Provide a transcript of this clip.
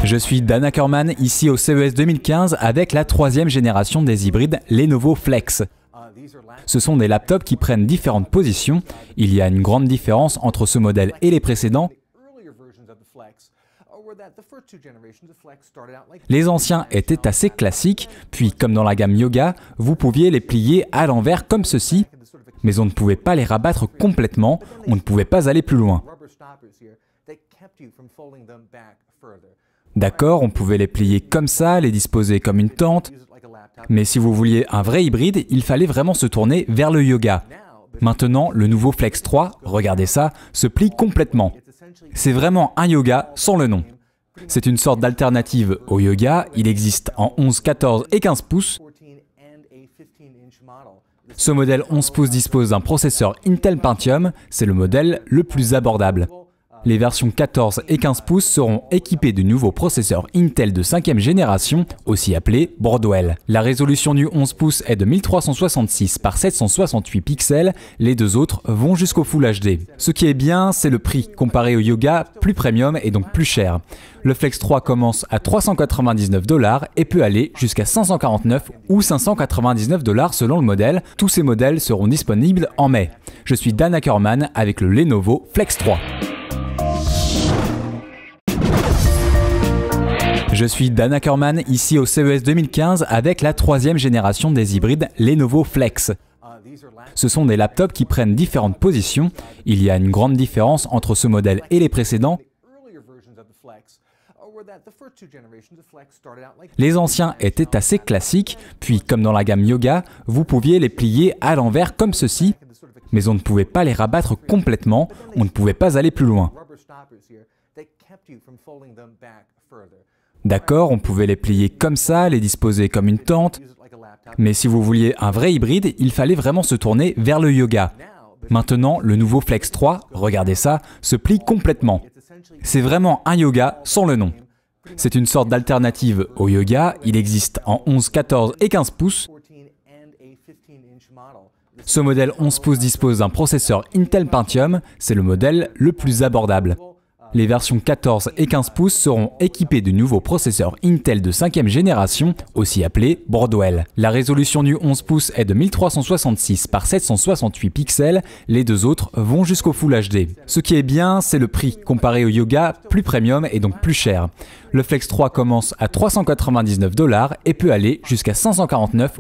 Je suis Dan Ackerman, ici au CES 2015 avec la troisième génération des hybrides Lenovo Flex. Ce sont des laptops qui prennent différentes positions. Il y a une grande différence entre ce modèle et les précédents. Les anciens étaient assez classiques, puis comme dans la gamme Yoga, vous pouviez les plier à l'envers comme ceci, mais on ne pouvait pas les rabattre complètement, on ne pouvait pas aller plus loin. D'accord, on pouvait les plier comme ça, les disposer comme une tente, mais si vous vouliez un vrai hybride, il fallait vraiment se tourner vers le Yoga. Maintenant, le nouveau Flex 3, regardez ça, se plie complètement. C'est vraiment un Yoga sans le nom. C'est une sorte d'alternative au Yoga, il existe en 11, 14 et 15 pouces. Ce modèle 11 pouces dispose d'un processeur Intel Pentium, c'est le modèle le plus abordable. Les versions 14 et 15 pouces seront équipées du nouveau processeur Intel de 5e génération, aussi appelé Broadwell. La résolution du 11 pouces est de 1366 par 768 pixels, les deux autres vont jusqu'au Full HD. Ce qui est bien, c'est le prix. Comparé au Yoga, plus premium et donc plus cher. Le Flex 3 commence à 399 $ et peut aller jusqu'à 549 ou 599 $ selon le modèle. Tous ces modèles seront disponibles en mai. Je suis Dan Ackerman avec le Lenovo Flex 3. Je suis Dan Ackerman, ici au CES 2015 avec la troisième génération des hybrides Lenovo Flex. Ce sont des laptops qui prennent différentes positions. Il y a une grande différence entre ce modèle et les précédents. Les anciens étaient assez classiques, puis comme dans la gamme Yoga, vous pouviez les plier à l'envers comme ceci, mais on ne pouvait pas les rabattre complètement, on ne pouvait pas aller plus loin. D'accord, on pouvait les plier comme ça, les disposer comme une tente, mais si vous vouliez un vrai hybride, il fallait vraiment se tourner vers le Yoga. Maintenant, le nouveau Flex 3, regardez ça, se plie complètement. C'est vraiment un Yoga sans le nom. C'est une sorte d'alternative au Yoga, il existe en 11, 14 et 15 pouces. Ce modèle 11 pouces dispose d'un processeur Intel Pentium, c'est le modèle le plus abordable. Les versions 14 et 15 pouces seront équipées du nouveau processeur Intel de 5e génération, aussi appelé Broadwell. La résolution du 11 pouces est de 1366 par 768 pixels, les deux autres vont jusqu'au Full HD. Ce qui est bien, c'est le prix. Comparé au Yoga, plus premium et donc plus cher. Le Flex 3 commence à 399 $ et peut aller jusqu'à 549